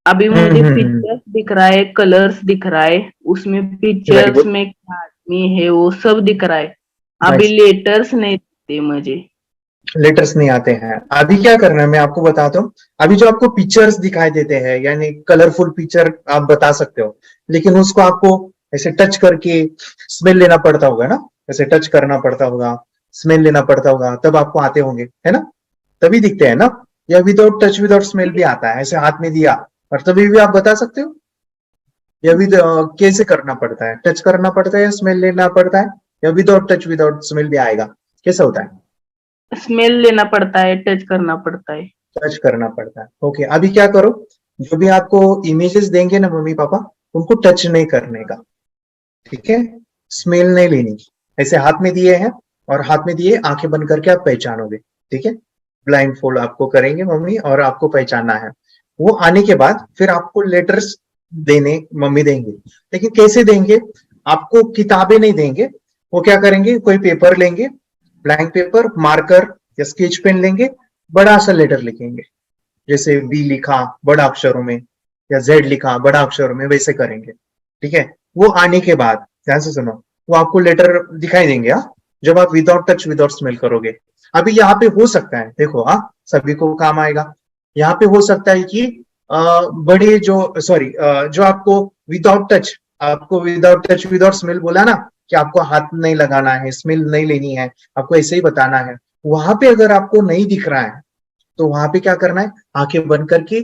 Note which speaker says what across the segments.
Speaker 1: अभी मुझे
Speaker 2: हम्म।
Speaker 1: पिक्चर्स दिख रहा है, कलर्स दिख रहा है, उसमें
Speaker 2: वेरी
Speaker 1: पिक्चर्स
Speaker 2: गुड।
Speaker 1: में क्या आदमी है वो सब दिख रहा है। अभी
Speaker 2: नाइस।
Speaker 1: लेटर्स नहीं दिखते मुझे।
Speaker 2: लेटर्स नहीं आते हैं। अभी क्या करना है मैं आपको बताता हूँ। अभी जो आपको पिक्चर्स दिखाई देते हैं यानी कलरफुल पिक्चर आप बता सकते हो, लेकिन उसको आपको ऐसे टच करके स्मेल लेना पड़ता होगा ना, ऐसे टच करना पड़ता होगा, स्मेल लेना पड़ता होगा, तब आपको आते होंगे, है ना? तभी दिखते हैं ना? या विदाउट टच विदाउट स्मेल भी आता है, ऐसे हाथ में दिया और तभी भी आप बता सकते हो? या विद कैसे करना पड़ता है, टच करना पड़ता है या स्मेल लेना पड़ता है, या विदाउट टच विदाउट स्मेल भी आएगा? कैसा होता है?
Speaker 1: स्मेल लेना पड़ता है, टच करना पड़ता है।
Speaker 2: टच करना पड़ता है। ओके, अभी क्या करो, जो भी आपको इमेजेस देंगे ना मम्मी पापा, उनको टच नहीं करने का, ठीक है? स्मेल नहीं लेनी। ऐसे हाथ में दिए हैं और हाथ में दिए आंखें बंद करके आप पहचानोगे, ठीक है? ब्लाइंड फोल्ड आपको करेंगे मम्मी और आपको पहचानना है। वो आने के बाद फिर आपको लेटर्स देने मम्मी देंगे, लेकिन कैसे देंगे? आपको किताबें नहीं देंगे। वो क्या करेंगे, कोई पेपर लेंगे, ब्लैंक पेपर, मार्कर या स्केच पेन लेंगे, बड़ा सा लेटर लिखेंगे, जैसे बी लिखा बड़ा अक्षरों में या जेड लिखा बड़ा अक्षरों में, वैसे करेंगे, ठीक है? वो आने के बाद ध्यान से सुनो, वो आपको लेटर दिखाई देंगे, हाँ, जब आप विदाउट टच विदाउट स्मेल करोगे। अभी यहाँ पे हो सकता है, देखो, हाँ, सभी को काम आएगा। यहाँ पे हो सकता है कि बड़े जो सॉरी जो आपको विदाउट टच, आपको विदाउट टच विदाउट स्मेल बोला ना, कि आपको हाथ नहीं लगाना है, स्मेल नहीं लेनी है, आपको ऐसे ही बताना है। वहां पे अगर आपको नहीं दिख रहा है तो वहां पे क्या करना है, आंखें बंद करके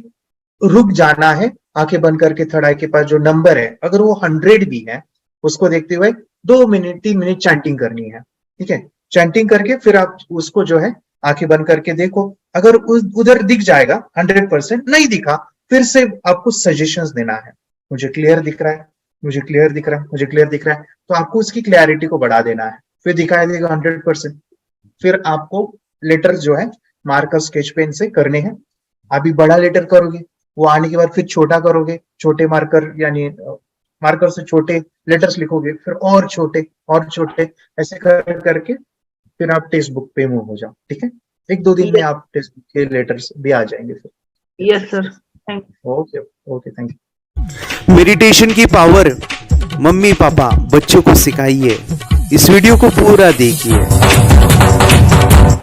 Speaker 2: रुक जाना है। आंखें बंद करके थर्ड आई के पास जो नंबर है, अगर वो 100 भी है, उसको देखते हुए 2 मिनट 3 मिनट चैंटिंग करनी है, ठीक है? चैंटिंग करके फिर आप उसको जो है आंखें बंद करके देखो। अगर उधर दिख जाएगा 100%, नहीं दिखा, फिर से आपको सजेशंस देना है। मुझे क्लियर दिख रहा है, मुझे क्लियर दिख रहा है, मुझे क्लियर दिख रहा है, तो आपको उसकी क्लैरिटी को बढ़ा देना है। फिर दिखाई देगा 100%। फिर आपको लेटर जो है मार्कर स्केच पेन से करने हैं। अभी बड़ा लेटर करोगे, वो आने के बाद फिर छोटा करोगे, छोटे मार्कर यानी मार्कर से छोटे लेटर्स लिखोगे, फिर और छोटे, ऐसे कर करके फिर आप टेक्स्ट बुक पे मूव हो जाओ, ठीक है? 1-2 दिन में
Speaker 1: यस,
Speaker 2: आप टेक्स्ट बुक के लेटर्स भी आ जाएंगे फिर।
Speaker 1: Yes sir, thank.
Speaker 2: Okay, okay, thank you.
Speaker 3: Meditation की पावर मम्मी पापा बच्चों को सिखाइए। इस वीडियो को पूरा देखिए।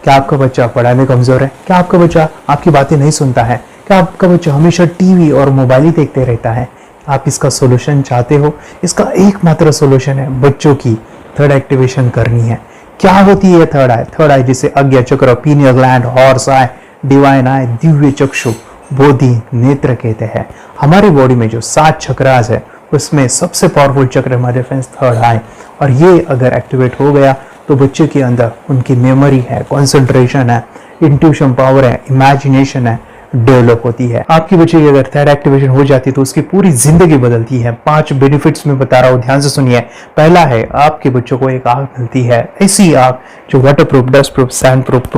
Speaker 4: क्या आपका बच्चा पढ़ाई में कमजोर है? क्या आपका बच्चा आपकी बातें नहीं सुनता है? क्या आपका बच्चा हमेशा टीवी और मोबाइल ही देखते रहता है? आप इसका सोल्यूशन चाहते हो? इसका एकमात्र सोल्यूशन है बच्चों की थर्ड एक्टिवेशन करनी है। क्या होती है थर्ड आई? थर्ड आई जिसे अज्ञा चक्र, pineal gland, Horus eye, divine eye, दिव्य चक्षु, बोधि नेत्र कहते हैं। हमारी बॉडी में जो 7 चक्रास है उसमें सबसे पावरफुल चक्र हमारे फ्रेंड्स थर्ड आई, और ये अगर एक्टिवेट हो गया तो बच्चे के अंदर उनकी मेमोरी है, कंसंट्रेशन है, इंट्यूशन पावर है, इमेजिनेशन है, डेवलप होती है। आपकी बच्चे की अगर थर्ड एक्टिवेशन हो जाती है तो उसकी पूरी जिंदगी बदलती है। 5 बेनिफिट्स में बता रहा हूँ, ध्यान से सुनिए। पहला है, आपके बच्चों को एक आंख मिलती है, ऐसी आंख जो waterproof, dustproof, sandproof,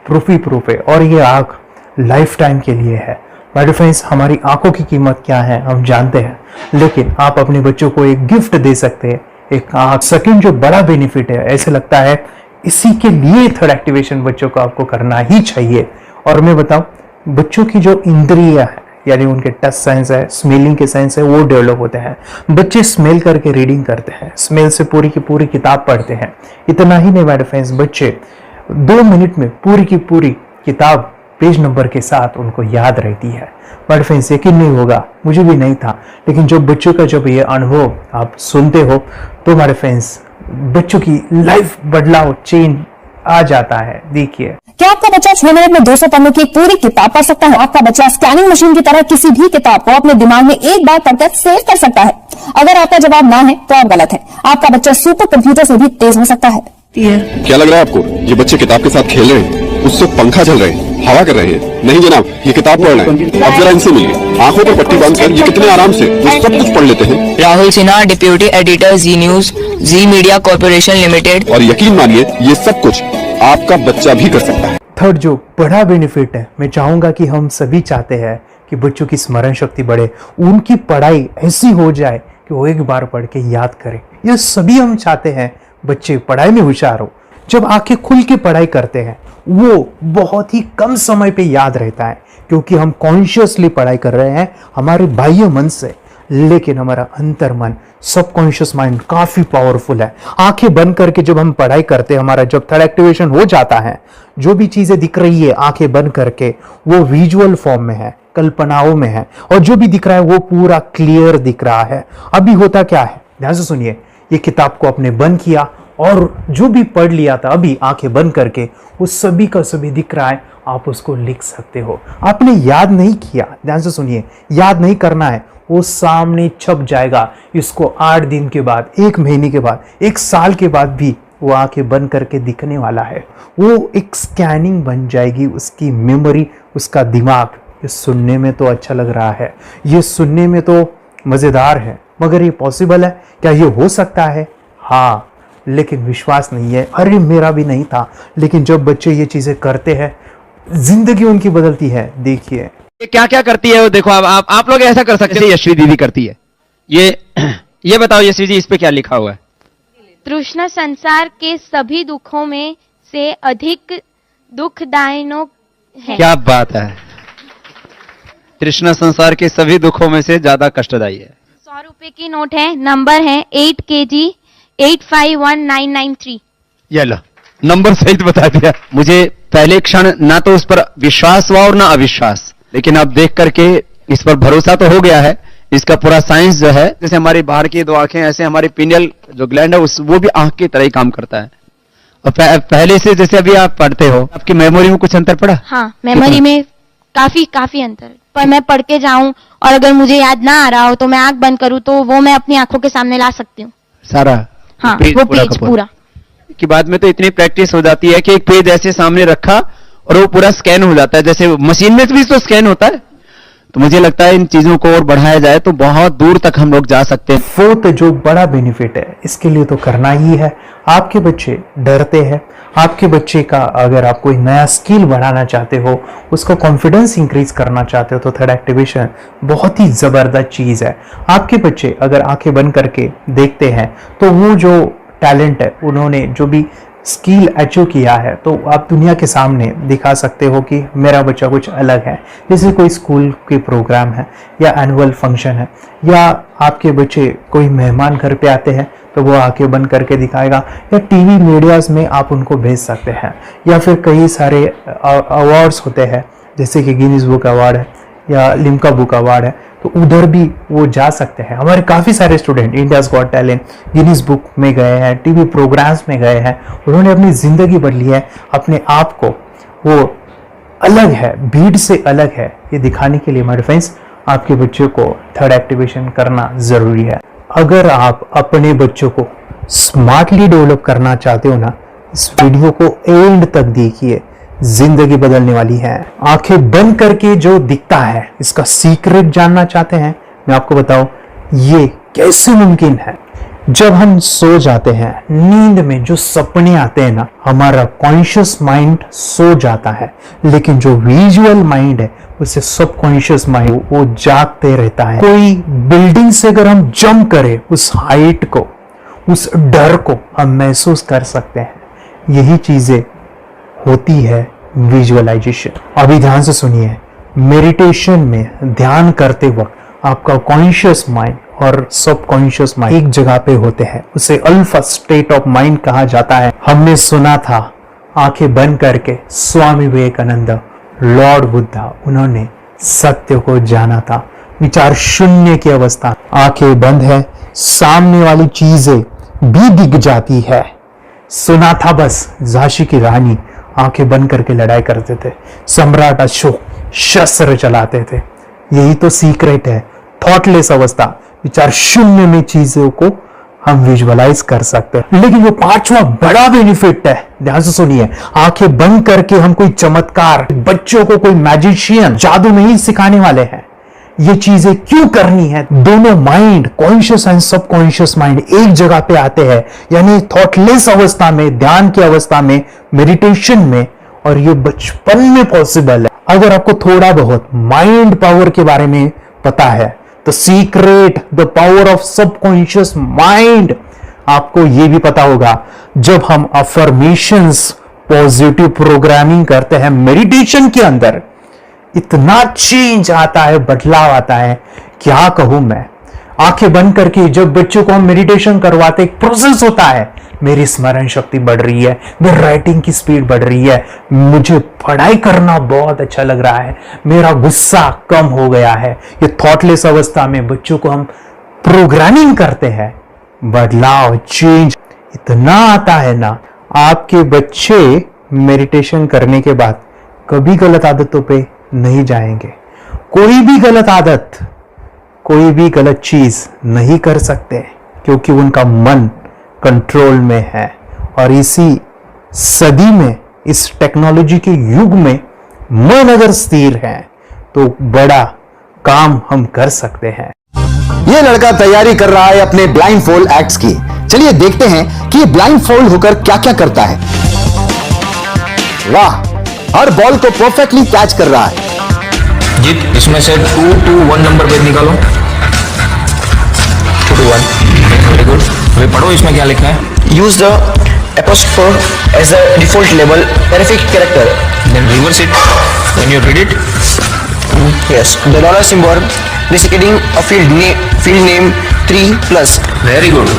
Speaker 4: प्रूफी प्रूफ है, और ये आंख लाइफ टाइम के लिए है। माय डियर फ्रेंड्स, हमारी आंखों की कीमत क्या है हम जानते हैं, लेकिन आप अपने बच्चों को एक गिफ्ट दे सकते हैं, एक आंख। सेकंड जो बड़ा बेनिफिट है, ऐसे लगता है इसी के लिए थर्ड एक्टिवेशन बच्चों को आपको करना ही चाहिए। और मैं बताऊं, बच्चों की जो इंद्रियां है यानी उनके टच सेंस है, स्मेलिंग के सेंस है, वो डेवलप होते हैं। बच्चे स्मेल करके रीडिंग करते हैं, स्मेल से पूरी की पूरी किताब पढ़ते हैं। इतना ही नहीं माय डियर फ्रेंड्स, बच्चे 2 मिनट में पूरी की पूरी किताब पेज नंबर के साथ उनको याद रहती है। बट फ्रेंड्स, यकीन नहीं होगा, मुझे भी नहीं था, लेकिन जब बच्चों का जब ये अनुभव आप सुनते हो तो हमारे फ्रेंड्स बच्चों की लाइफ बदलाव चेंज आ जाता है। देखिए,
Speaker 5: क्या आपका बच्चा 6 मिनट में 200 पन्नों की एक पूरी किताब पढ़ सकता है? आपका बच्चा स्कैनिंग मशीन की तरह किसी भी किताब को अपने दिमाग में एक बार पढ़कर सेव कर सकता है? अगर आपका जवाब ना है तो आप गलत है। आपका बच्चा सुपर कंप्यूटर से भी तेज हो सकता है।
Speaker 6: क्या लग रहा है आपको ये बच्चे किताब के साथ खेल रहे हैं, उससे पंखा चल रहे हैं, हवा कर रहे हैं? नहीं जनाब, ये किताब पढ़ रहे हैं। अब जरा इनसे मिलिए, आंखों पर पट्टी बांधकर ये कितने आराम से ये सब कुछ पढ़ लेते हैं।
Speaker 7: राहुल सिन्हा, डिप्यूटी एडिटर, जी न्यूज, जी मीडिया कॉर्पोरेशन लिमिटेड।
Speaker 6: और यकीन मानिए ये सब कुछ आपका बच्चा भी कर सकता है।
Speaker 4: थर्ड जो बड़ा बेनिफिट है, मैं चाहूंगा कि हम सभी चाहते हैं कि बच्चों की स्मरण शक्ति बढ़े, उनकी पढ़ाई ऐसी हो जाए कि वो एक बार पढ़ के याद करें। ये सभी हम चाहते हैं बच्चे पढ़ाई में होशियार हो। जब आंखें खुल के पढ़ाई करते हैं वो बहुत ही कम समय पे याद रहता है। क्योंकि हम कॉन्शियसली पढ़ाई कर रहे हैं हमारे बाह्य मन से, लेकिन हमारा अंतर मन, सबकॉन्शियस माइंड काफी पावरफुल है। आंखें बंद करके जब हम पढ़ाई करते हैं, हमारा जब थर्ड एक्टिवेशन हो जाता है, जो भी चीजें दिख रही है आंखें बंद करके वो विजुअल फॉर्म में है, कल्पनाओं में है, और जो भी दिख रहा है वो पूरा क्लियर दिख रहा है। अभी होता क्या है, ध्यान से सुनिए, ये किताब को आपने बंद किया और जो भी पढ़ लिया था अभी आंखें बंद करके वो सभी का सभी दिख रहा है, आप उसको लिख सकते हो। आपने याद नहीं किया, ध्यान से सुनिए, याद नहीं करना है, वो सामने छप जाएगा। इसको 8 दिन के बाद, 1 महीने के बाद, 1 साल के बाद भी वो आंखें बंद करके दिखने वाला है। वो एक स्कैनिंग बन जाएगी, उसकी मेमोरी, उसका दिमाग। ये सुनने में तो अच्छा लग रहा है, ये सुनने में तो मजेदार है, मगर ये पॉसिबल है क्या? ये हो सकता है, हाँ, लेकिन विश्वास नहीं है। अरे मेरा भी नहीं था, लेकिन जब बच्चे ये चीजें करते हैं जिंदगी उनकी बदलती है। देखिए
Speaker 8: ये क्या क्या करती है वो देखो। आप लोग ऐसा कर सकते हैं, यशवी दीदी करती है। ये बताओ यशवी जी, इस पे क्या लिखा हुआ है?
Speaker 9: तृष्णा संसार के सभी दुखों में से अधिक दुखदायक है।
Speaker 8: क्या बात है, तृष्णा संसार के सभी दुखों में से ज्यादा कष्टदायी है।
Speaker 9: 100 रुपए की नोट है, नंबर है 8 kg 851993।
Speaker 8: ये लो, नंबर सहित बता दिया। मुझे पहले क्षण ना तो उस पर विश्वास हुआ और ना अविश्वास, लेकिन अब देख करके इस पर भरोसा तो हो गया है। इसका पूरा साइंस जो है, जैसे हमारी बाहर की 2 आंखें, ऐसे हमारी पिनियल जो ग्लैंड है वो भी आंख की तरह ही काम करता है। और पहले से जैसे अभी आप पढ़ते हो, आपकी मेमोरी में कुछ अंतर पड़ा?
Speaker 9: हाँ, मेमोरी में काफी अंतर। पर मैं पढ़ के जाऊं और अगर मुझे याद ना आ रहा हो तो मैं आंख बंद करूं तो वो मैं अपनी आंखों के सामने ला सकती हूँ
Speaker 8: सारा।
Speaker 9: हाँ, वो पेज पूरा
Speaker 8: कि बाद में तो इतनी प्रैक्टिस हो जाती है कि एक पेज ऐसे सामने रखा और वो पूरा स्कैन हो जाता है, जैसे मशीन में भी तो स्कैन होता है। तो मुझे लगता है इन चीजों को और बढ़ाया जाए तो बहुत दूर तक हम लोग जा सकते हैं।
Speaker 4: फोर्थ जो बड़ा बेनिफिट है, इसके लिए तो करना ही है। आपके बच्चे डरते हैं, आपके बच्चे का अगर आप कोई नया स्किल बढ़ाना चाहते हो, उसका कॉन्फिडेंस इंक्रीज करना चाहते हो, तो थर्ड एक्टिवेशन बहुत ही जबरदस्त चीज है। आपके बच्चे अगर आंखें बंद करके देखते हैं तो वो जो टैलेंट है, उन्होंने जो भी स्किल अचीव किया है, तो आप दुनिया के सामने दिखा सकते हो कि मेरा बच्चा कुछ अलग है। जैसे कोई स्कूल के प्रोग्राम है या एनुअल फंक्शन है, या आपके बच्चे कोई मेहमान घर पे आते हैं तो वो आंखें बंद करके दिखाएगा, या टीवी मीडियाज में आप उनको भेज सकते हैं, या फिर कई सारे अवार्ड्स होते हैं जैसे कि गिनीज बुक अवार्ड है या लिम्का बुक अवार्ड है, तो उधर भी वो जा सकते हैं। हमारे काफ़ी सारे student India's got talent, Guinness book में गए हैं, टीवी प्रोग्राम्स में गए हैं, उन्होंने अपनी ज़िंदगी बदली है, अपने आप को वो अलग है, भीड़ से अलग है, ये दिखाने के लिए मेरे फ्रेंड्स आपके बच्चों को थर्ड एक्टिवेशन करना ज़रूरी है। अगर आप अपने बच्चों को स्मार्टली डेवलप करना चाहते हो ना, इस वीडियो को एंड तक देखिए, जिंदगी बदलने वाली है। आंखें बंद करके जो दिखता है, इसका सीक्रेट जानना चाहते हैं, मैं आपको बताऊं ये कैसे मुमकिन है। जब हम सो जाते हैं, नींद में जो सपने आते हैं ना, हमारा कॉन्शियस माइंड सो जाता है, लेकिन जो विजुअल माइंड है उसे सब कॉन्शियस माइंड वो जागते रहता है। कोई बिल्डिंग से अगर हम जंप करें, उस हाइट को, उस डर को हम महसूस कर सकते हैं। यही चीजें होती है विजुअलाइजेशन। अभी ध्यान से सुनिए, मेडिटेशन में ध्यान करते वक्त आपका कॉन्शियस माइंड और सब कॉन्शियस माइंड एक जगह पे होते हैं, उसे अल्फा स्टेट ऑफ माइंड कहा जाता है। हमने सुना था आंखें बंद करके स्वामी विवेकानंद, लॉर्ड बुद्धा, उन्होंने सत्य को जाना था। विचार शून्य की अवस्था, आंखें बंद है, सामने वाली चीजें भी दिख जाती है। सुना था बस, झांसी की रानी आंखें बंद करके लड़ाई करते थे, सम्राट अशोक शस्त्र चलाते थे। यही तो सीक्रेट है, थॉटलेस अवस्था, विचार शून्य में चीजों को हम विजुअलाइज कर सकते हैं। लेकिन वो 5वां बड़ा बेनिफिट है, ध्यान से सुनिए, आंखें बंद करके हम कोई चमत्कार, बच्चों को कोई मैजिशियन जादू नहीं सिखाने वाले हैं। ये चीजें क्यों करनी है? दोनों mind, conscious and subconscious mind एक जगह पे आते हैं, यानी थॉटलेस अवस्था में, ध्यान की अवस्था में, मेडिटेशन में, और ये बचपन में पॉसिबल है। अगर आपको थोड़ा बहुत माइंड पावर के बारे में पता है, तो secret, the power of subconscious mind, आपको ये भी पता होगा। जब हम अफर्मेशंस, पॉजिटिव प्रोग्रामिंग करते हैं मेडिटेशन के अंदर, इतना चेंज आता है, बदलाव आता है, क्या कहूं मैं। आंखें बंद करके जब बच्चों को हम मेडिटेशन करवाते, एक प्रोसेस होता है, मेरी स्मरण शक्ति बढ़ रही है, मेरी राइटिंग की स्पीड बढ़ रही है, मुझे पढ़ाई करना बहुत अच्छा लग रहा है, मेरा गुस्सा कम हो गया है। ये थॉटलेस अवस्था में बच्चों को हम प्रोग्रामिंग करते हैं, बदलाव, चेंज इतना आता है ना। आपके बच्चे मेडिटेशन करने के बाद कभी गलत आदतों पे नहीं जाएंगे। कोई भी गलत आदत, कोई भी गलत चीज नहीं कर सकते, क्योंकि उनका मन कंट्रोल में है। और इसी सदी में, इस टेक्नोलॉजी के युग में मन अगर स्थिर है तो बड़ा काम हम कर सकते हैं।
Speaker 10: ये लड़का तैयारी कर रहा है अपने ब्लाइंड फोल्ड एक्ट्स की। चलिए देखते हैं कि ब्लाइंड फोल्ड होकर क्या क्या करता है। वाह, हर बॉल को परफेक्टली कैच कर रहा है।
Speaker 7: जीत, इसमें से 2 to 1 नंबर पे निकालो। 2 to 1, वेरी गुड। अभी पढ़ो इसमें क्या लिखा है। Use the apostrophe as a default label terrific character, then reverse it when you read it. Yes, the dollar symbol designating a field name 3+, very good.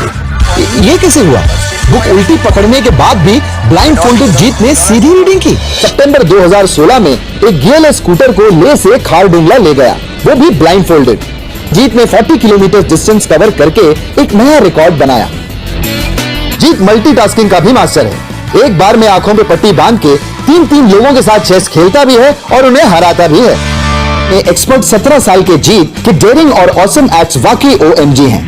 Speaker 10: ये कैसे हुआ? बुक उल्टी पकड़ने के बाद भी ब्लाइंड फोल्डेड जीत ने सीधी रीडिंग की। सितंबर 2016 में एक गियर स्कूटर को ले से खारडुंगला ले गया, वो भी ब्लाइंड फोल्डेड। जीत ने 40 किलोमीटर डिस्टेंस कवर करके एक नया रिकॉर्ड बनाया। जीत मल्टीटास्किंग का भी मास्टर है। एक बार में आंखों पे पट्टी बांध के 3 लोगों के साथ चेस खेलता भी है और उन्हें हराता भी है। एक्सपर्ट 17 साल के जीत के डेयरिंग और ऑसम एक्ट्स वाकई OMG हैं।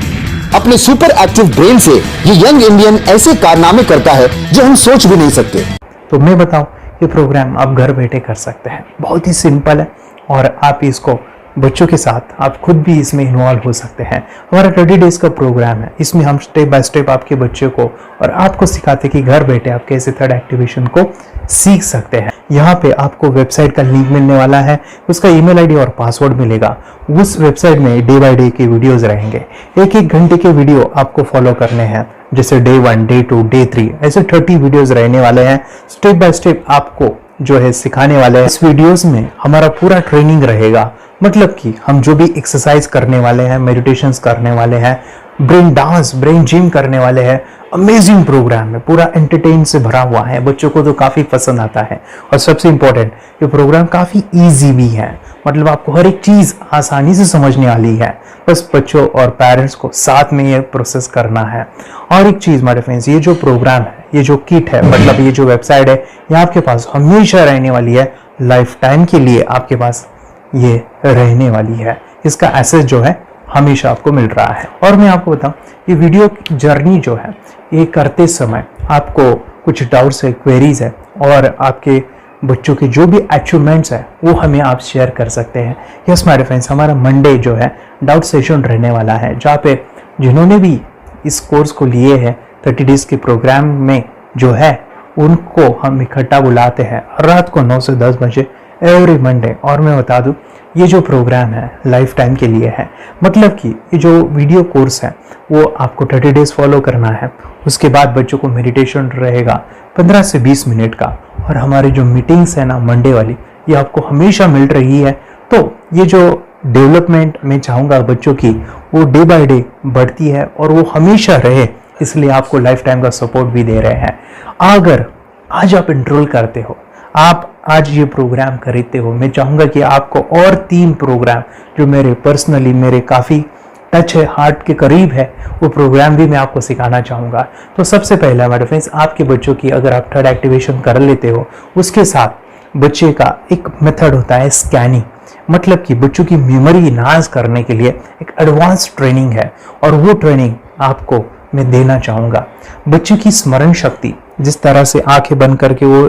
Speaker 10: अपने सुपर एक्टिव ब्रेन से ये यंग इंडियन ऐसे कारनामे करता है जो हम सोच भी नहीं सकते।
Speaker 4: तो मैं बताऊं, ये प्रोग्राम आप घर बैठे कर सकते हैं, बहुत ही सिंपल है। और आप इसको बच्चों के साथ, आप खुद भी इसमें इन्वॉल्व हो सकते हैं। हमारा 30 डेज का प्रोग्राम है, इसमें हम स्टेप बाय स्टेप आपके बच्चे को और आपको सिखाते कि घर बैठे आप कैसे थर्ड एक्टिवेशन को सीख सकते हैं। यहाँ पे आपको वेबसाइट का लिंक मिलने वाला है, उसका ईमेल आईडी और पासवर्ड मिलेगा। उस वेबसाइट में डे बाय डे के वीडियोस रहेंगे, 1-1 घंटे के वीडियो आपको फॉलो करने हैं। जैसे डे 1, डे 2, डे 3 ऐसे 30 वीडियोस रहने वाले हैं। स्टेप बाय स्टेप आपको जो है सिखाने वाले हैं। इस वीडियोस में हमारा पूरा ट्रेनिंग रहेगा, मतलब कि हम जो भी एक्सरसाइज करने वाले हैं, मेडिटेशंस करने वाले हैं, ब्रेन डांस, ब्रेन जिम करने वाले हैं। अमेजिंग प्रोग्राम है, पूरा एंटरटेन से भरा हुआ है, बच्चों को तो काफी पसंद आता है। और सबसे इंपॉर्टेंट, ये प्रोग्राम काफी इजी भी है, मतलब आपको हर एक चीज आसानी से समझने वाली है। बस बच्चों और पेरेंट्स को साथ में ये प्रोसेस करना है। और एक चीज मेरे फ्रेंड्स, ये जो प्रोग्राम है, ये जो किट है, मतलब ये जो वेबसाइट है, ये आपके पास हमेशा रहने वाली है, लाइफ टाइम के लिए आपके पास ये रहने वाली है। इसका एक्सेस जो है हमेशा आपको मिल रहा है। और मैं आपको बताऊं, ये वीडियो जर्नी जो है, ये करते समय आपको कुछ डाउट्स है, क्वेरीज है, और आपके बच्चों के जो भी अचीवमेंट्स है वो हमें आप शेयर कर सकते हैं। यस माय फ्रेंड्स, हमारा मंडे जो है डाउट सेशन रहने वाला है, जहाँ पे जिन्होंने भी इस कोर्स को लिए हैं 30 डेज के प्रोग्राम में जो है, उनको हम इकट्ठा बुलाते हैं रात को 9 से 10 बजे एवरी मंडे। और मैं बता दूं, ये जो प्रोग्राम है लाइफ टाइम के लिए है, मतलब कि ये जो वीडियो कोर्स है वो आपको 30 डेज फॉलो करना है। उसके बाद बच्चों को मेडिटेशन रहेगा 15 से 20 मिनट का, और हमारी जो मीटिंग्स है ना मंडे वाली, ये आपको हमेशा मिल रही है। तो ये जो डेवलपमेंट मैं चाहूँगा बच्चों की, वो डे बाय डे बढ़ती है और वो हमेशा रहे, इसलिए आपको लाइफ टाइम का सपोर्ट भी दे रहे हैं। अगर आज आप एनरोल करते हो, आप आज ये प्रोग्राम खरीदते हो, मैं चाहूँगा कि आपको और 3 प्रोग्राम जो मेरे पर्सनली मेरे काफ़ी टच है, हार्ट के करीब है, वो प्रोग्राम भी मैं आपको सिखाना चाहूँगा। तो सबसे पहला मेरे फ्रेंड्स, आपके बच्चों की अगर आप थर्ड एक्टिवेशन कर लेते हो, उसके साथ बच्चे का एक मेथड होता है स्कैनिंग, मतलब कि बच्चों की मेमोरी इनहांस करने के लिए एक एडवांस ट्रेनिंग है, और वो ट्रेनिंग आपको मैं देना चाहूँगा। बच्चे की स्मरण शक्ति, जिस तरह से आंखें बंद करके वो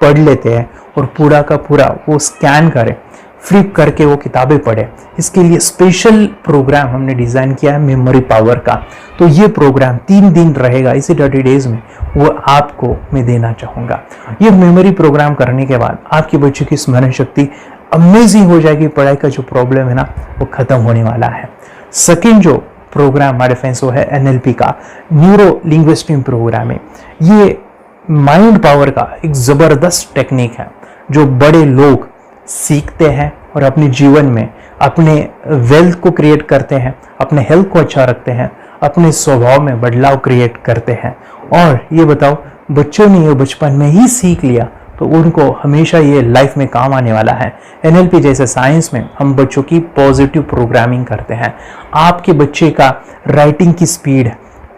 Speaker 4: पढ़ लेते हैं और पूरा का पूरा वो स्कैन करें, फ्लिप करके वो किताबें पढ़े, इसके लिए स्पेशल प्रोग्राम हमने डिज़ाइन किया है मेमोरी पावर का। तो ये प्रोग्राम 3 दिन रहेगा, इसी 30 डेज में वो आपको मैं देना चाहूँगा। ये मेमोरी प्रोग्राम करने के बाद आपके बच्चों की स्मरण शक्ति अमेजिंग हो जाएगी, पढ़ाई का जो प्रॉब्लम है ना वो खत्म होने वाला है। सेकेंड जो प्रोग्राम हमारे फ्रेंड्स वो है NLP का, न्यूरो लिंग्विस्टिक प्रोग्राम है। ये माइंड पावर का एक ज़बरदस्त टेक्निक है जो बड़े लोग सीखते हैं और अपने जीवन में अपने वेल्थ को क्रिएट करते हैं, अपने हेल्थ को अच्छा रखते हैं, अपने स्वभाव में बदलाव क्रिएट करते हैं। और ये बताओ, बच्चों ने ये बचपन में ही सीख लिया तो उनको हमेशा ये लाइफ में काम आने वाला है। NLP जैसे साइंस में हम बच्चों की पॉजिटिव प्रोग्रामिंग करते हैं। आपके बच्चे का राइटिंग की स्पीड,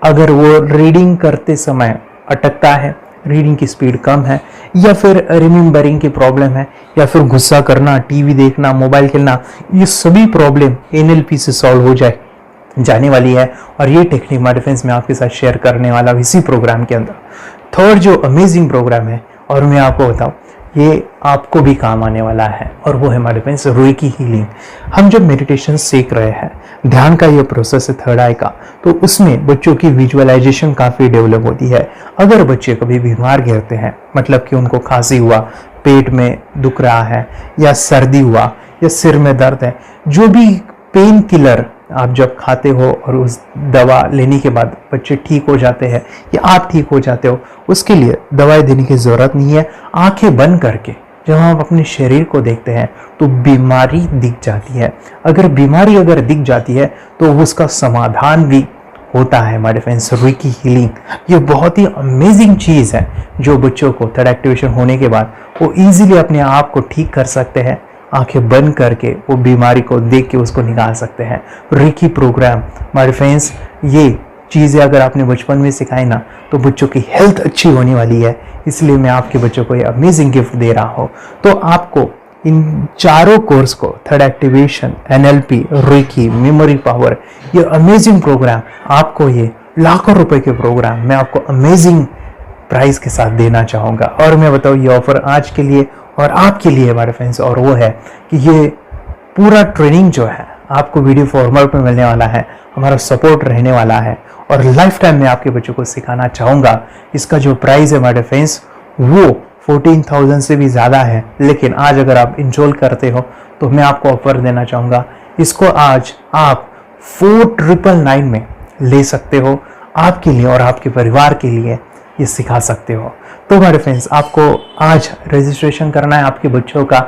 Speaker 4: अगर वो रीडिंग करते समय अटकता है, रीडिंग की स्पीड कम है, या फिर रिमेम्बरिंग की प्रॉब्लम है, या फिर गुस्सा करना, टीवी देखना, मोबाइल खेलना, ये सभी प्रॉब्लम NLP से सॉल्व हो जाने वाली है। और ये टेक्निक माय डिफेंस में आपके साथ शेयर करने वाला इसी प्रोग्राम के अंदर। थर्ड जो अमेजिंग प्रोग्राम है, और मैं आपको बताऊं, ये आपको भी काम आने वाला है, और वो है माय डिफेंस रेकी हीलिंग। हम जब मेडिटेशन सीख रहे हैं, ध्यान का ये प्रोसेस है थर्ड आई का, तो उसमें बच्चों की विजुअलाइजेशन काफ़ी डेवलप होती है। अगर बच्चे कभी बीमार गिरते हैं, मतलब कि उनको खांसी हुआ, पेट में दुख रहा है, या सर्दी हुआ, या सिर में दर्द है, जो भी पेन किलर आप जब खाते हो और उस दवा लेने के बाद बच्चे ठीक हो जाते हैं या आप ठीक हो जाते हो, उसके लिए दवाई देने की ज़रूरत नहीं है। आंखें बंद करके जब हम अपने शरीर को देखते हैं तो बीमारी दिख जाती है। अगर बीमारी दिख जाती है तो उसका समाधान भी होता है। माय डिफेंस रेकी हीलिंग ये बहुत ही अमेजिंग चीज़ है, जो बच्चों को थर्ड एक्टिवेशन होने के बाद वो इजीली अपने आप को ठीक कर सकते हैं। आंखें बंद करके वो बीमारी को देख के उसको निकाल सकते हैं। रेकी प्रोग्राम माय फ्रेंड्स, ये चीज़ें अगर आपने बचपन में सिखाई ना तो बच्चों की हेल्थ अच्छी होने वाली है। इसलिए मैं आपके बच्चों को ये अमेजिंग गिफ्ट दे रहा हूँ। तो आपको इन चारों कोर्स को, third activation, NLP, reiki, memory power, ये अमेजिंग प्रोग्राम, आपको ये लाखों रुपए के प्रोग्राम मैं आपको अमेजिंग प्राइस के साथ देना चाहूँगा। और मैं बताऊँ, ये ऑफर आज के लिए और आपके लिए हमारे फ्रेंड्स, और वो है कि ये पूरा ट्रेनिंग जो है आपको वीडियो फॉर्मेट में मिलने वाला है, हमारा सपोर्ट रहने वाला है, और लाइफ टाइम में आपके बच्चों को सिखाना चाहूँगा। इसका जो प्राइस है हमारे फ्रेंड्स वो 14,000 से भी ज़्यादा है, लेकिन आज अगर आप इंस्टॉल करते हो तो मैं आपको ऑफर देना चाहूँगा। इसको आज आप 4,999 में ले सकते हो, आपके लिए और आपके परिवार के लिए ये सिखा सकते हो। तो हमारे फ्रेंड्स, आपको आज रजिस्ट्रेशन करना है आपके बच्चों का।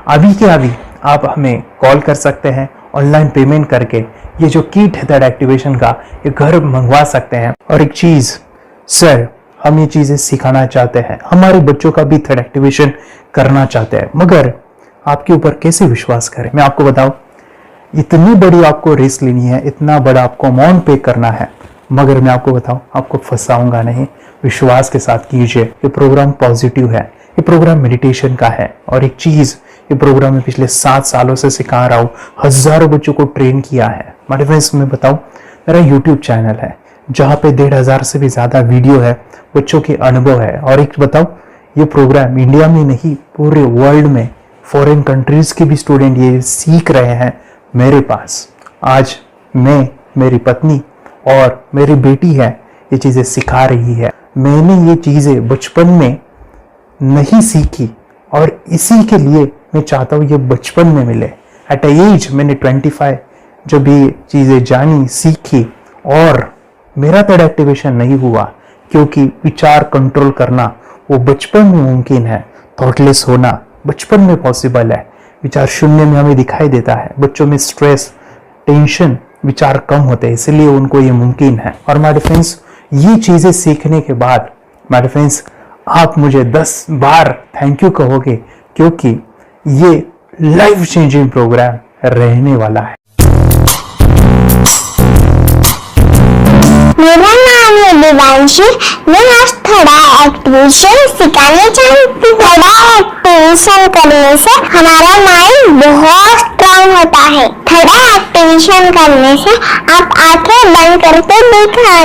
Speaker 4: अभी के अभी आप हमें कॉल कर सकते हैं, ऑनलाइन पेमेंट करके ये जो किट है थर्ड एक्टिवेशन का, ये घर मंगवा सकते हैं। और एक चीज़ सर, हम ये चीज़ें सिखाना चाहते हैं, हमारे बच्चों का भी थर्ड एक्टिवेशन करना चाहते हैं, मगर आपके ऊपर कैसे विश्वास करें? मैं आपको बताऊं, इतनी बड़ी आपको रिस्क लेनी है, इतना बड़ा आपको अमाउंट पे करना है, मगर मैं आपको बताऊं, आपको फंसाऊंगा नहीं। विश्वास के साथ कीजिए। ये प्रोग्राम पॉजिटिव है, ये प्रोग्राम मेडिटेशन का है। और एक चीज़, ये प्रोग्राम में पिछले 7 सालों से सिखा रहा हूँ, हज़ारों बच्चों को ट्रेन किया है। हमारे फ्रेंड्स, मैं बताऊँ, मेरा यूट्यूब चैनल है जहाँ पे 1,500 से भी ज़्यादा वीडियो है, बच्चों के अनुभव है। और एक बताऊँ, ये प्रोग्राम इंडिया में नहीं, पूरे वर्ल्ड में फॉरेन कंट्रीज़ के भी स्टूडेंट ये सीख रहे हैं मेरे पास। आज मैं, मेरी पत्नी और मेरी बेटी है, ये चीज़ें सिखा रही है। मैंने ये चीज़ें बचपन में नहीं सीखी और इसी के लिए मैं चाहता हूँ ये बचपन में मिले। एट एज मैंने 25 जब ये चीज़ें जानी, सीखी, और मेरा थर्ड एक्टिवेशन नहीं हुआ, क्योंकि विचार कंट्रोल करना वो बचपन में मुमकिन है। थॉटलेस होना बचपन में पॉसिबल है। विचार शून्य में हमें दिखाई देता है। बच्चों में स्ट्रेस, टेंशन, विचार कम होते हैं, इसलिए उनको ये मुमकिन है। और माय फ्रेंड्स, ये चीज़ें सीखने के बाद माय फ्रेंड्स, आप मुझे 10 बार थैंक यू कहोगे, क्योंकि ये लाइफ चेंजिंग प्रोग्राम रहने वाला है।
Speaker 11: मेरा नाम है दिवांशी। मैं आज थोड़ा एक्टिवेशन सिखाने चाहती हूँ। थोड़ा एक्टिवेशन करने से हमारा माइंड बहुत स्ट्रांग होता है। थोड़ा एक्टिवेशन करने से आप आंखें बंद करके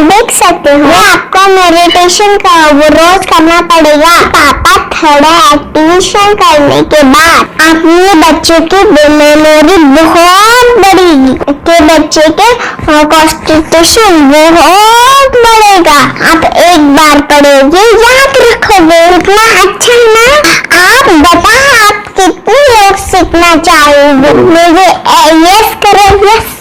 Speaker 11: देख सकते हो। आपको मेडिटेशन का वो रोज करना पड़ेगा। पापा थोड़ा एक्टिवेशन करने के बाद अपने बच्चों की मेमोरी बहुत बढ़ेगी, के बच्चे के कॉन्स्टिट्यूशन बहुत बढ़ेगा। आप एक बार पढ़ोगे, याद रखोगे, इतना अच्छा है ना। आप बताओ, आप कितने लोग सीखना चाहोगे? मुझे यस करो, यस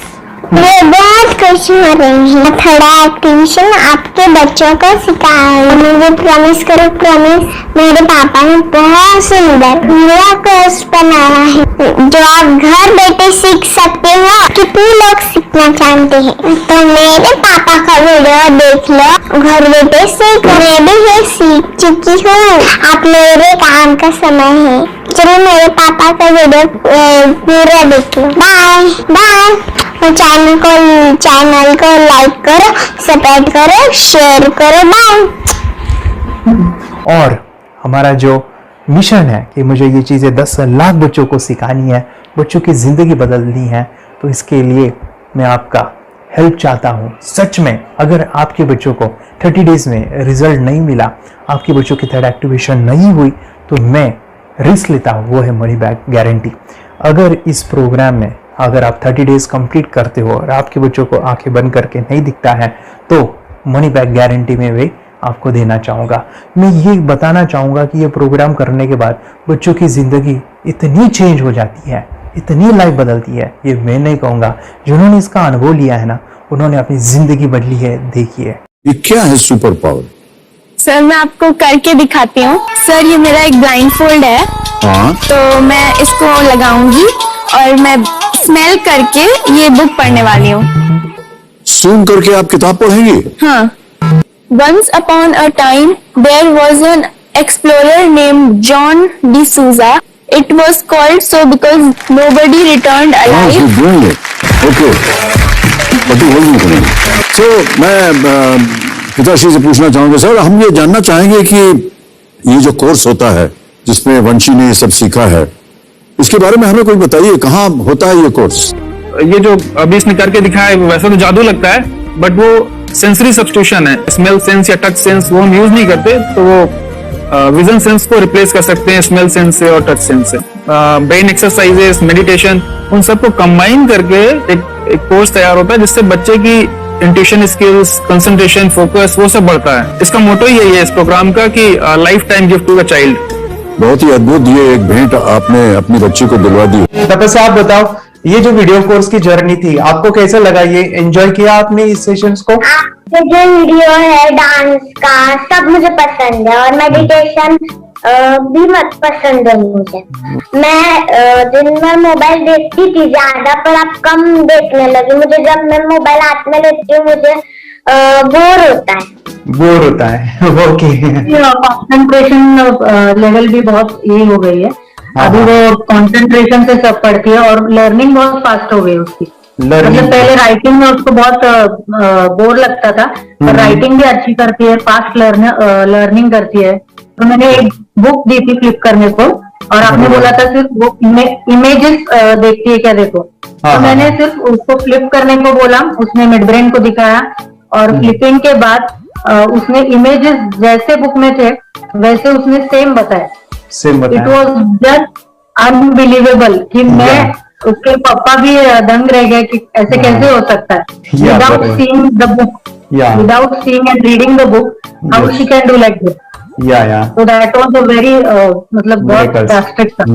Speaker 11: मैं बहुत खुश हो रही हूँ। थोड़ा एक्टिविशन आपके बच्चों को सिखाया। मुझे प्रॉमिस करो, प्रॉमिस। मेरे पापा ने बहुत सुंदर मेरा कोर्स बनाया है जो आप घर बैठे सीख सकते हो। कितने लोग सीखना चाहते हैं तो मेरे पापा का वीडियो देख लो, घर बैठे सीख। मैं भी ये सीख चुकी हूँ। आप मेरे काम का समय है। चलो मेरे पापा का वीडियो पूरा देख लो। Bye bye. चैनल को लाइक करो, सब्सक्राइब करो, शेयर करो। बाय।
Speaker 4: और हमारा जो मिशन है कि मुझे ये चीज़ें 10 लाख बच्चों को सिखानी है, बच्चों की ज़िंदगी बदलनी है, तो इसके लिए मैं आपका हेल्प चाहता हूँ। सच में अगर आपके बच्चों को 30 डेज में रिजल्ट नहीं मिला, आपके बच्चों की थर्ड एक्टिवेशन नहीं हुई, तो मैं रिस्क लेता हूँ, वो है मनी बैक गारंटी। अगर इस प्रोग्राम में अगर आप 30 डेज कंप्लीट करते हो और आपके बच्चों को आंखें बंद करके नहीं दिखता है, तो मनी बैक गारंटी में वे आपको देना चाहूँगा। मैं ये बताना चाहूँगा कि ये प्रोग्राम करने के बाद बच्चों की ज़िंदगी इतनी चेंज हो जाती है, इतनी लाइफ बदलती है, ये मैं नहीं कहूँगा। जिन्होंने इसका अनुभव लिया है ना, उन्होंने अपनी ज़िंदगी बदली है। देखिए
Speaker 6: ये क्या है सुपर पावर?
Speaker 9: सर मैं आपको करके दिखाती हूँ। सर ये मेरा एक ब्लाइंड फोल्ड है।
Speaker 6: हाँ,
Speaker 9: तो मैं इसको लगाऊंगी और मैं स्मेल करके ये बुक पढ़ने वाली हूँ।
Speaker 6: सूम करके आप किताब पढ़ेंगे?
Speaker 9: हाँ। Once upon a time, there was an explorer named John D'Souza. It was called so because nobody returned alive.
Speaker 6: Okay, तो मैं पिताश्री से पूछना चाहूंगा सर, हम ये जानना चाहेंगे कि ये जो कोर्स होता है जिसमें वंशी ने ये सब सीखा है, इसके बारे में हमें कोई बताइए, कहाँ होता है ये कोर्स?
Speaker 12: ये जो अभी इसने करके दिखाया है वैसा तो जादू लगता है, बट वो सेंसरी सब्स्टिट्यूशन है। स्मेल सेंस या टच सेंस वो हम यूज नहीं करते, तो वो विजन सेंस को रिप्लेस कर सकते हैं स्मेल सेंस से और टच सेंस से। ब्रेन एक्सरसाइजेस, मेडिटेशन, उन सबको कंबाइन करके एक कोर्स तैयार होता है जिससे बच्चे की इंट्यूशन स्किल्स, कंसंट्रेशन, फोकस वो सब बढ़ता है। इसका मोटो यही है इस प्रोग्राम का कि life time gift to the child.
Speaker 6: बहुत ही अद्भुत ये एक भेंट आपने अपनी बच्ची को दिलवा दी।
Speaker 4: तपस्या आप बताओ, ये जो वीडियो कोर्स की जर्नी थी आपको कैसा लगा? ये एंजॉय किया आपने इस सेशंस को?
Speaker 11: आपके जो वीडियो है डांस का सब मुझे पसंद है और मेडिटेशन भी मत पसंद है मुझे। मैं दिन में मोबाइल देखती थी ज्यादा, पर अब कम देखने लगी। मुझे जब मैं मोबाइल हाथ में लेती हूँ मुझे बोर होता है। ओके।
Speaker 1: कंसंट्रेशन लेवल भी बहुत ये हो गई है। अभी वो कंसंट्रेशन से सब पढ़ती है और लर्निंग बहुत फास्ट हो गई उसकी। मतलब पहले राइटिंग में उसको बहुत बोर लगता था, पर राइटिंग भी अच्छी करती है, फास्ट लर्निंग करती है। तो मैंने एक बुक दी थी फ्लिप करने को और आपने बोला था सिर्फ वो इमेजेस देखती है क्या, देखो। तो मैंने सिर्फ उसको फ्लिप करने को बोला, उसने मिड ब्रेन को दिखाया और फ्लिपिंग के बाद उसने इमेजेस जैसे बुक में थे वैसे उसने सेम बताया। इट वॉज जस्ट अनबिलीवेबल कि मैं उसके पापा भी दंग रह गए कि ऐसे कैसे हो सकता है। Without seeing the book, without seeing and reading the book, how she can do like this. So that was a very मतलब बहुत ड्रास्टिक था।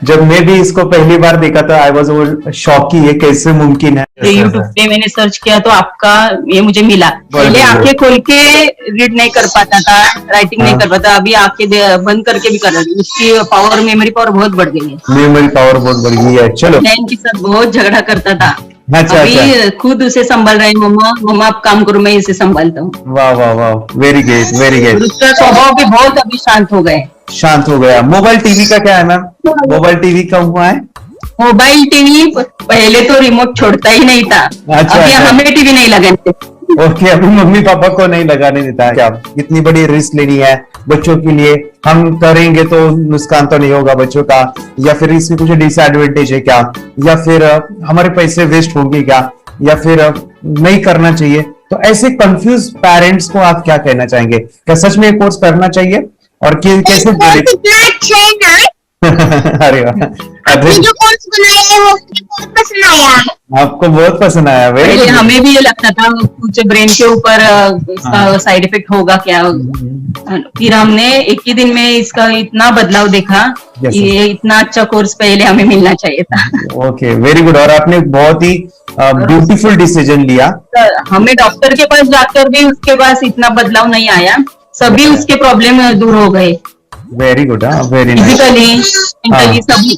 Speaker 4: जब मैं भी इसको पहली बार देखा था आई वाज शॉक कि ये कैसे मुमकिन है।
Speaker 1: यूट्यूब पे मैंने सर्च किया तो आपका ये मुझे मिला। पहले आंखें खोल के रीड नहीं कर पाता था, राइटिंग नहीं कर पाता, अभी आंखें बंद करके भी कर रही हूँ। उसकी पावर, मेमोरी पावर बहुत बढ़ गई है।
Speaker 4: मेमोरी पावर बहुत बढ़ गई है। चलो,
Speaker 1: बहन के साथ बहुत झगड़ा करता था।
Speaker 4: अच्छा,
Speaker 1: अभी खुद उसे संभाल रहे हैं। मम्मा आप काम करो, मैं इसे संभालता हूँ।
Speaker 4: वाह वाह वाह, वेरी गुड वेरी गुड।
Speaker 1: उसका स्वभाव भी बहुत अभी शांत हो गए।
Speaker 4: शांत हो गया। मोबाइल टीवी का क्या है मैम? मोबाइल टीवी का हुआ है?
Speaker 1: मोबाइल टीवी पहले तो रिमोट छोड़ता ही नहीं था।
Speaker 4: अच्छा,
Speaker 1: अभी
Speaker 4: अच्छा।
Speaker 1: हमें टीवी नहीं लगाने।
Speaker 4: ओके, अभी मम्मी पापा को नहीं लगाने देता है। क्या इतनी बड़ी रिस्क लेनी है बच्चों के लिए? हम करेंगे तो नुकसान तो नहीं होगा बच्चों का, या फिर इसकी कुछ डिसएडवांटेज है क्या, या फिर हमारे पैसे वेस्ट होंगे क्या, या फिर नहीं करना चाहिए? तो ऐसे कंफ्यूज पेरेंट्स को आप क्या कहना चाहेंगे? क्या सच में कोर्स करना चाहिए और कैसे? अरे
Speaker 11: जो कोर्स बनाया है वो बहुत पसंद आया।
Speaker 4: आपको बहुत पसंद आया?
Speaker 1: पहले हमें भी ये लगता था कुछ ब्रेन के ऊपर इसका साइड इफेक्ट होगा क्या। फिर हमने एक ही दिन में इसका इतना बदलाव देखा। ये इतना अच्छा कोर्स पहले हमें मिलना चाहिए था।
Speaker 4: Okay, very good. और आपने बहुत ही ब्यूटीफुल डिसीजन लिया।
Speaker 1: हमें डॉक्टर के पास जाकर भी उसके पास इतना बदलाव नहीं आया, सभी उसके प्रॉब्लम दूर हो गए।
Speaker 4: Very good, very nice.
Speaker 1: Physically, mentally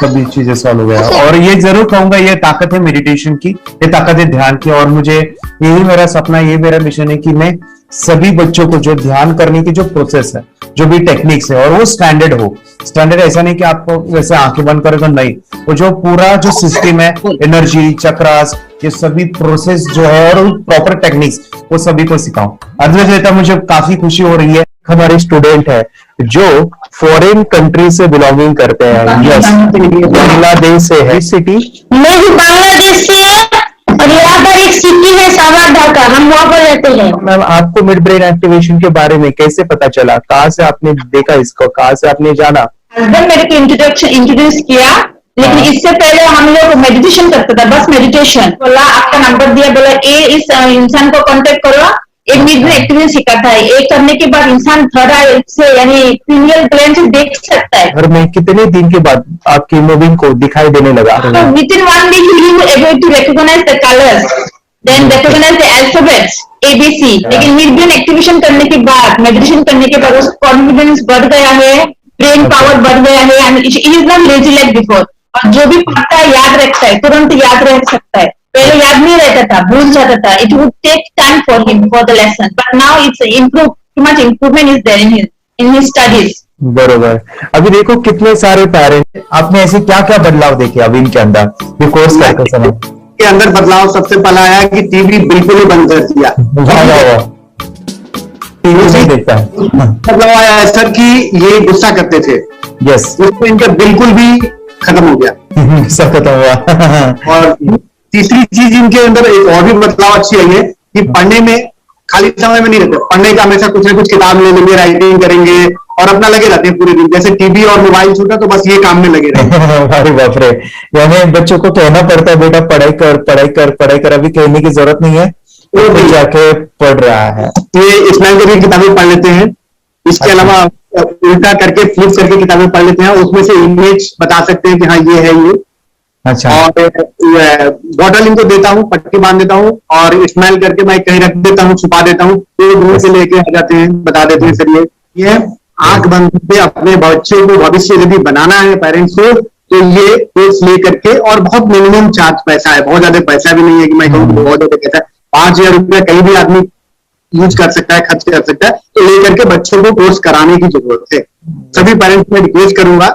Speaker 4: सभी चीजें सॉल्व हो गया। और ये जरूर कहूंगा, ये ताकत है मेडिटेशन की, ये ताकत है ध्यान की। और मुझे यही मेरा सपना, ये मेरा मिशन है कि मैं सभी बच्चों को जो ध्यान करने की जो प्रोसेस है, जो भी टेक्निक्स है, और वो स्टैंडर्ड हो। स्टैंडर्ड ऐसा नहीं कि आपको वैसे आंखें बंद करें तो नहीं, वो जो पूरा जो सिस्टम है, एनर्जी चक्रास, ये सभी प्रोसेस जो है और प्रॉपर टेक्निक्स, वो सभी को सिखाऊं। अद्वैत, मुझे काफी खुशी हो रही है। हमारे स्टूडेंट है जो फॉरेन कंट्री से बिलोंगिंग करते हैं। यस, बांग्लादेश से है। सिटी
Speaker 11: मैं भी बांग्लादेश से, और यहाँ पर एक सिटी है सावारढाका, हम वहाँ पर रहते हैं।
Speaker 4: मैम, आपको मिड ब्रेन एक्टिवेशन के बारे में कैसे पता चला? कहाँ से आपने देखा इसको, कहाँ से आपने जाना?
Speaker 1: हस्बैंड मेरे को इंट्रोड्यूस किया, लेकिन इससे पहले हम लोग मेडिटेशन करते थे, बस मेडिटेशन। बोला आपका नंबर दिया, बोला ये इस इंसान को कांटेक्ट करो, एक मिड ब्रेन एक्टिवेशन सिखाता है। एक करने के बाद इंसान थर्ड आई से यानी पिनियल ग्लैंड से देख सकता है।
Speaker 4: और मैं कितने दिन के बाद आपकी मूविंग को दिखाई देने लगा?
Speaker 1: With in 1 week you will able to recognize the colors, then recognize the alphabets ABC। लेकिन मिड ब्रेन एक्टिवेशन करने के बाद, मेडिटेशन करने के बाद उसका कॉन्फिडेंस बढ़ गया है, ब्रेन पावर बढ़ गया है, and it is not lazy like before. और जो भी पढ़ता है याद रखता है, तुरंत याद रख सकता है। पहले याद नहीं रहता था, भूल जाता था। It would take time for him for the lesson, but now it's improve, too much improvement is there in his studies.
Speaker 4: बरोबर। अभी देखो कितने सारे पेरेंट्स, आपने ऐसे क्या क्या बदलाव देखे अभी इनके अंदर ये कोर्स करते समय?
Speaker 13: के अंदर बदलाव सबसे पहला आया कि टीवी बिल्कुल ही बंद कर दिया।
Speaker 4: टीवी नहीं देखता है।
Speaker 13: बदलाव आया है सर कि ये गुस्सा करते थे।
Speaker 4: यस,
Speaker 13: उसमें इनका बिल्कुल भी खत्म हो गया।
Speaker 4: सब खत्म हुआ।
Speaker 13: और तीसरी चीज इनके अंदर एक और भी बदलाव अच्छी आई है कि पढ़ने में खाली समय में नहीं रहते, पढ़ने का हमेशा कुछ ना कुछ किताब ले लेंगे, राइटिंग करेंगे और अपना लगे रहते हैं पूरे दिन। जैसे टीवी और मोबाइल छूटा तो बस ये काम में लगे रहते हैं।
Speaker 4: अरे बाप रे, यानी बच्चों को कहना पड़ता है बेटा पढ़ाई कर, पढ़ाई कर, पढ़ाई कर। अभी कहने की जरूरत नहीं है, वो भी जाके पढ़ रहा है।
Speaker 13: ये इस्लाम की किताबें पढ़ लेते हैं, इसके अलावा उल्टा करके फ्लिप करके किताबें पढ़ लेते हैं, उसमें से इमेज बता सकते हैं कि हाँ ये है ये।
Speaker 4: अच्छा।
Speaker 13: और बॉटल इनको देता हूँ, पट्टी बांध देता हूँ और स्मेल करके मैं कहीं रख देता हूँ, छुपा देता हूँ, तो दूर से लेके आ जाते हैं, बता देते हैं सर ये आंख बंद करके अपने बच्चों को भविष्य यदि बनाना है पेरेंट्स को, तो ये कोर्स ले करके। और बहुत मिनिमम चार्ज पैसा है, बहुत ज्यादा पैसा भी नहीं है कि मैं कहूँ बहुत ज्यादा पैसा है। 5,000 रुपया कहीं भी आदमी यूज कर सकता है, खर्च कर सकता है। तो लेकर के बच्चों को कोर्स कराने की जरूरत है। सभी पेरेंट्स में रिक्वेस्ट करूंगा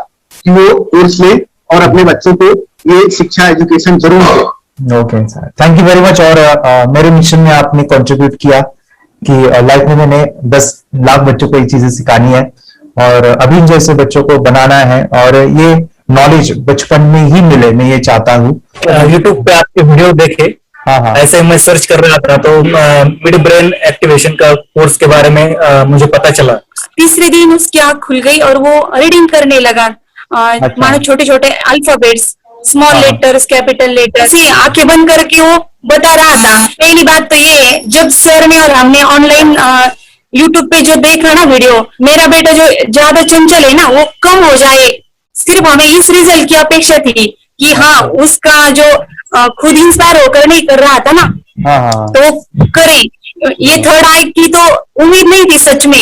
Speaker 13: कि वो कोर्स ले और अपने बच्चों को ये शिक्षा एजुकेशन जरूर दे।
Speaker 4: Okay sir, thank you very much. और मेरे मिशन में आपने कंट्रीब्यूट किया कि लाइफ में मैंने 10 लाख बच्चों को ये चीजें सिखानी है और अभी जैसे बच्चों को बनाना है, और ये नॉलेज बचपन में ही मिले, मैं ये चाहता हूँ।
Speaker 14: यूट्यूब पे आपके वीडियो देखे,
Speaker 4: हाँ,
Speaker 14: ऐसे मैं सर्च कर रहा था तो मिड ब्रेन एक्टिवेशन का कोर्स के बारे में मुझे पता चला।
Speaker 9: तीसरे दिन उसकी आँख खुल गई और वो रीडिंग करने लगा। मानो छोटे छोटे alphabets, small letters, capital letters, आंखें बंद करके वो बता रहा था। पहली बात तो ये है, जब सर ने और हमने ऑनलाइन यूट्यूब पे जो देखा ना वीडियो, मेरा बेटा जो ज्यादा चंचल है ना वो कम हो जाए, सिर्फ हमें इस रिजल्ट की अपेक्षा थी कि हाँ उसका जो खुद इंस्पायर होकर नहीं कर रहा था ना, तो वो करे। ये थर्ड आई की तो उम्मीद नहीं थी सच में।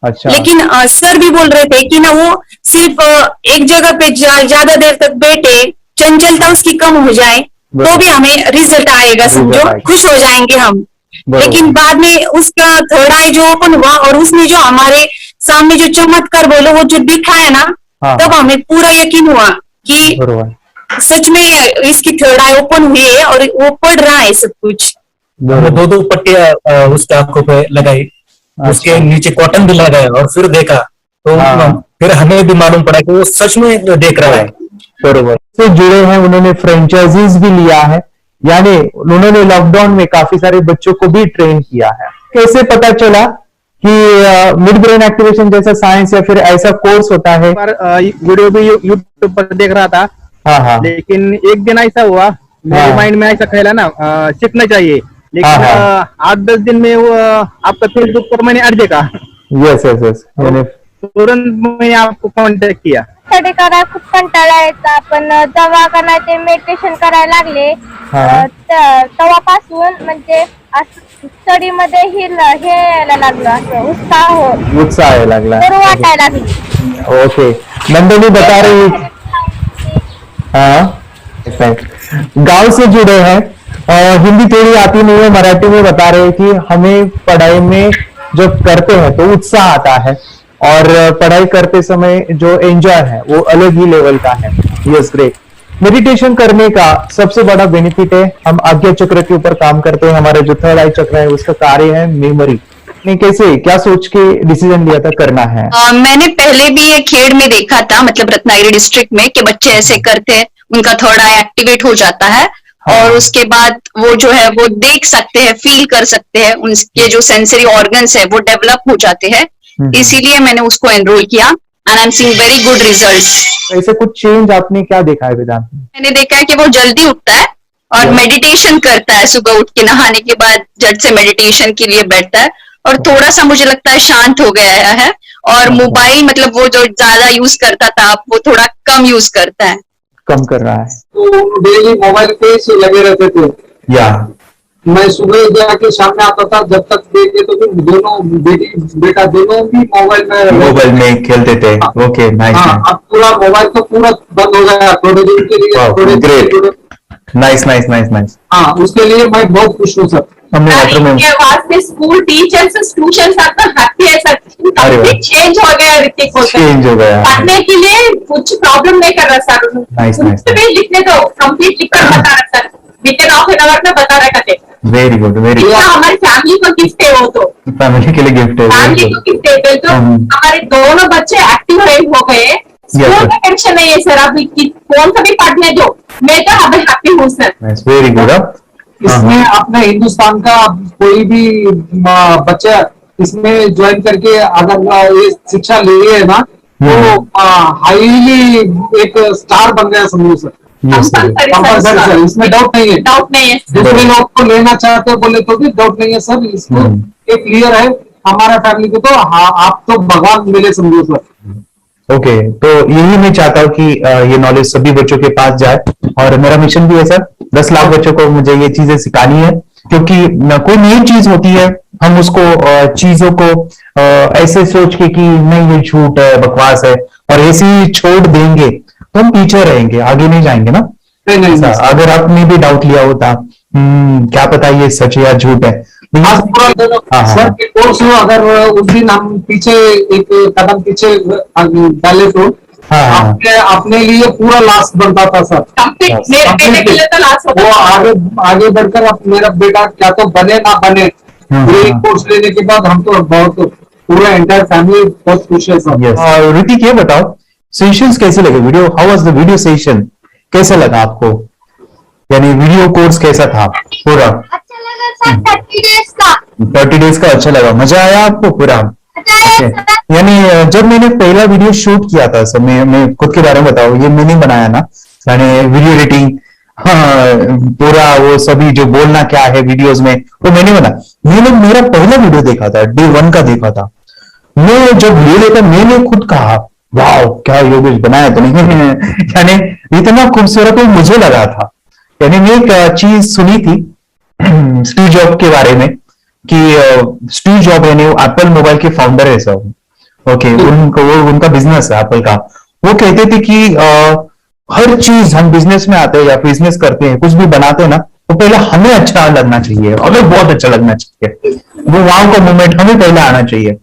Speaker 4: अच्छा।
Speaker 9: लेकिन सर भी बोल रहे थे कि ना वो सिर्फ एक जगह पे ज्यादा देर तक बैठे, चंचलता उसकी कम हो जाए तो भी हमें रिजल्ट आएगा, समझो खुश हो जाएंगे हम। लेकिन बाद में उसका थर्ड आई जो ओपन हुआ और उसने जो हमारे सामने जो चमत्कार बोलो वो जो दिखाया ना, तब हमें पूरा यकीन हुआ कि सच में इसकी थर्ड आई ओपन हुई है और वो पढ़ रहा है सब कुछ।
Speaker 14: दो पट्टियां उसके आंखों पे लगाई, उसके नीचे कॉटन भी लगाया और फिर देखा तो फिर हमें भी मालूम पड़ा कि वो सच में देख रहा है।
Speaker 4: बरोबर से जुड़े हैं, उन्होंने फ्रेंचाइजीज भी लिया है, यानी उन्होंने लॉकडाउन में काफी सारे बच्चों को भी ट्रेन किया है। कैसे पता चला कि मिड ब्रेन एक्टिवेशन जैसा साइंस या फिर ऐसा कोर्स होता है?
Speaker 15: वीडियो भी यूट्यूब पर देख रहा था।
Speaker 4: हाँ।
Speaker 15: लेकिन एक दिन ऐसा हुआ, मेरे माइंड में ऐसा ख्याल ना सीखना चाहिए, लेकिन 8-10 दिन में वो आपका फेसबुक पर मैंने ऐड देखा।
Speaker 4: यस।
Speaker 15: तुरंत मैंने आपको कांटेक्ट किया।
Speaker 11: स्टडी करायला खूप कंटाळा यायचा, पण जेव्हा का नाही ते मेडिटेशन करायला लागले तेव्हापासून म्हणजे स्टडी मध्ये हे यायला लागलं, असं उत्साह
Speaker 4: यायला लागला,
Speaker 11: बरं वाटायला लागली.
Speaker 4: ओके. नंदिनी बता रही, हाँ गांव से जुड़े हैं, हिंदी थोड़ी आती नहीं है, मराठी में बता रहे हैं कि हमें पढ़ाई में जो करते हैं तो उत्साह आता है और पढ़ाई करते समय जो एंजॉय है वो अलग ही लेवल का है. Yes, great. मेडिटेशन करने का सबसे बड़ा बेनिफिट है, हम आज्ञा चक्र के ऊपर काम करते हैं, हमारे जो थर्ड आई चक्र है उसका कार्य है मेमोरी. नहीं, कैसे क्या सोच के डिसीजन लिया था करना है?
Speaker 16: मैंने पहले भी ये खेड़ में देखा था, मतलब रत्नागिरी डिस्ट्रिक्ट में, कि बच्चे ऐसे करते हैं, उनका थर्ड आई एक्टिवेट हो जाता है. हाँ. और उसके बाद वो जो है वो देख सकते हैं, फील कर सकते हैं, उनके जो सेंसरी ऑर्गन्स है वो डेवलप हो जाते हैं. इसीलिए मैंने उसको एनरोल किया and I am seeing very good results.
Speaker 4: ऐसे कुछ चेंज आपने क्या देखा है वेदांत में?
Speaker 16: मैंने देखा है कि वो जल्दी उठता है और मेडिटेशन करता है, सुबह उठ के नहाने के बाद झट से मेडिटेशन के लिए बैठता है और थोड़ा सा मुझे लगता है शांत हो गया है. और मोबाइल मतलब वो जो ज्यादा यूज करता था वो थोड़ा कम यूज करता है,
Speaker 4: कम कर रहा है.
Speaker 13: तो डेली मोबाइल पे से लगे रहते थे.
Speaker 4: या
Speaker 13: मैं सुबह जाके शाम में आता था, जब तक देखे तो फिर दोनों बेटा दोनों भी
Speaker 4: मोबाइल में खेलते थे. Okay, nice.
Speaker 13: अब पूरा मोबाइल तो पूरा बंद हो गया थोड़े दिन के लिए.
Speaker 4: Great, nice nice nice nice.
Speaker 13: हाँ, उसके लिए मैं बहुत खुश हूँ sir.
Speaker 9: School teachers tuition happy है सर. चेंज हो गया ऋतिक को,
Speaker 4: चेंज हो गया,
Speaker 9: पढ़ने के लिए कुछ प्रॉब्लम नहीं कर रहा सर.
Speaker 4: Nice nice.
Speaker 9: लिखने दो, कंप्लीट लिखकर बता रहा sir, with in half an hour में बता रहा है.
Speaker 4: Very good, very good.
Speaker 9: हमारी फैमिली को गिफ्ट है, वो तो
Speaker 4: फैमिली के लिए गिफ्ट है,
Speaker 9: फैमिली को गिफ्ट है. तो हमारे दोनों बच्चे एक्टिव हो गए. स्कूल का टेंशन नहीं है सर, अभी कौन सा भी पढ़ने दो, मैं तो अभी हैप्पी हूँ सर.
Speaker 4: Very good.
Speaker 13: इसमें अपने हिंदुस्तान का कोई भी बच्चा इसमें ज्वाइन करके अगर ये शिक्षा ले है ना, तो हाईली एक स्टार बन गया समझो सर. कंपल्सरी सर, इसमें डाउट नहीं है.
Speaker 9: डाउट नहीं है.
Speaker 13: दूसरे लोग को लेना चाहते बोले तो भी डाउट नहीं है सर. इसको एक क्लियर है हमारा फैमिली को, तो आप तो भगवान मिले समझो सर.
Speaker 4: ओके, तो यही मैं चाहता हूँ कि ये नॉलेज सभी बच्चों के पास जाए और मेरा मिशन भी है सर, 10 लाख बच्चों को मुझे ये चीजें सिखानी है. क्योंकि कोई नई चीज होती है, हम उसको चीजों को ऐसे सोच के कि नहीं ये झूठ है, बकवास है, और ऐसे ही छोड़ देंगे तो हम पीछे रहेंगे, आगे नहीं जाएंगे ना. नहीं, अगर आपने भी डाउट लिया होता, क्या पता ये सच है या झूठ है.
Speaker 13: सर के कोर्स में अगर उस दिन हम पीछे एक कदम पीछे डाले तो अपने लिए पूरा लास्ट बनता था सर.
Speaker 9: मेरे के लिए तो लास्ट होता.
Speaker 13: वो आगे बढ़कर अब मेरा बेटा क्या तो बने ना बने, कोर्स लेने के बाद हम तो बहुत पूरा एंटायर फैमिली बहुत खुश है सर.
Speaker 4: ऋतिक ये बताओ, सेशंस कैसे लगे? Video, how was the video session? कैसा लगा आपको? यानी वीडियो कोर्स कैसा था पूरा?
Speaker 11: अच्छा लगा सर.
Speaker 4: 30 डेज का अच्छा लगा, मजा आया आपको पूरा? यानी जब मैंने पहला वीडियो शूट किया था सर, मैं खुद के बारे में बताऊं, ये मैंने बनाया ना, यानी वीडियो एडिटिंग, पूरा वो सभी जो बोलना क्या है वीडियोस में वो मैंने बना. मैंने मेरा पहला वीडियो देखा था, डे 1 का देखा था. मैं जब ले लेता मैंने खुद कहा वाह क्या योगेश बनाया तो नहीं. यानी इतना खूबसूरत वो मुझे लगा था. यानी मैं एक चीज सुनी थी स्टीव जॉब के बारे में कि स्टीव जॉब यानी एप्पल मोबाइल के फाउंडर है सब. ओके, उनका बिजनेस है एप्पल का. वो कहते थे कि हर चीज हम बिजनेस में आते हैं या बिजनेस करते हैं, कुछ भी बनाते हैं ना, तो पहले हमें अच्छा लगना चाहिए, हमें बहुत अच्छा लगना चाहिए, वो वाव का मोमेंट हमें पहले आना चाहिए.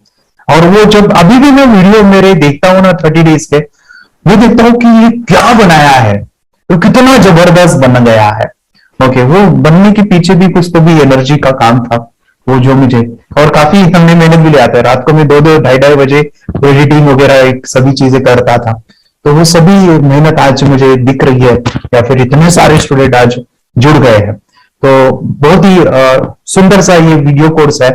Speaker 4: और वो जब अभी भी मैं वीडियो मेरे देखता हूँ ना 30 डेज के, वो देखता हूँ कि ये क्या बनाया है, तो कितना जबरदस्त बन गया है. ओके, वो बनने के पीछे भी कुछ तो भी एनर्जी का काम था वो जो मुझे, और काफी हमने मेहनत भी लिया था. रात को मैं 2-2 ढाई बजे एडिटिंग वगैरह एक सभी चीजें करता था. तो वो सभी मेहनत आज मुझे दिख रही है, या फिर इतने सारे स्टूडेंट आज जुड़ गए हैं. तो बहुत ही सुंदर सा ये वीडियो कोर्स है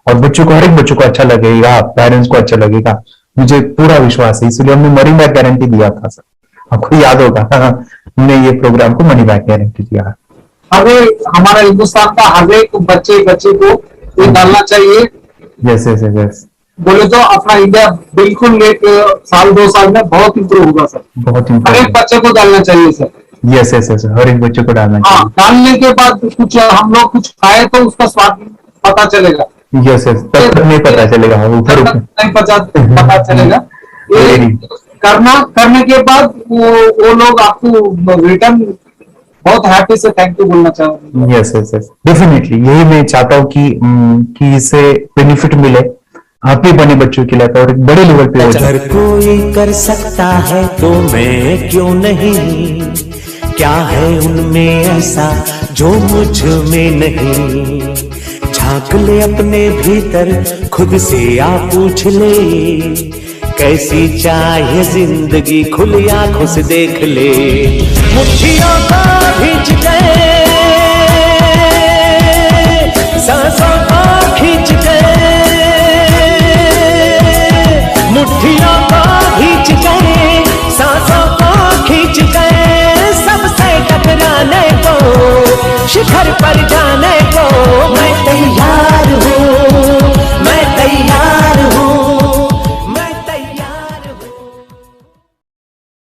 Speaker 4: और बच्चों को, हर एक बच्चों को अच्छा लगेगा, पेरेंट्स को अच्छा लगेगा, मुझे पूरा विश्वास है. इसलिए हमने मनी बैक गारंटी दिया था सर, आपको याद होगा. हमने ये प्रोग्राम को मनी बैक गारंटी दिया.
Speaker 13: हमारा हिंदुस्तान का हर एक बच्चे को ये डालना चाहिए.
Speaker 4: Yes yes yes.
Speaker 13: बोले तो अपना इंडिया बिल्कुल एक साल 2 साल में बहुत इंप्रूव होगा सर।
Speaker 4: बहुत
Speaker 13: हर एक
Speaker 4: इम्पोर्टेंट।
Speaker 13: बच्चे को डालना चाहिए सर।
Speaker 4: यस यस यस, हर एक बच्चे को डालना
Speaker 13: हाँ, डालने के बाद कुछ हम लोग कुछ खाए तो उसका स्वाद पता चलेगा।
Speaker 4: चाहिए। यस यस, तब तक नहीं पता चलेगा, ऊपर ऊपर
Speaker 13: नहीं पता चलेगा। ये करने के बाद वो लोग आपको रिटर्न बहुत हैप्पी से थैंक यू बोलना चाहूंगा।
Speaker 4: यस यस यस, डेफिनेटली यही मैं चाहता हूँ कि इससे बेनिफिट मिले आप भी बने बच्चों के लिए और एक बड़े लेवल पे हो जाए।
Speaker 17: अगर कोई कर सकता है तो मैं क्यों नहीं, क्या है उनमें ऐसा जो मुझ में नहीं। झांक ले अपने भीतर खुद से आ पूछ ले, कैसी चाहे जिंदगी खुली आंखों से देख ले। मुट्ठियों का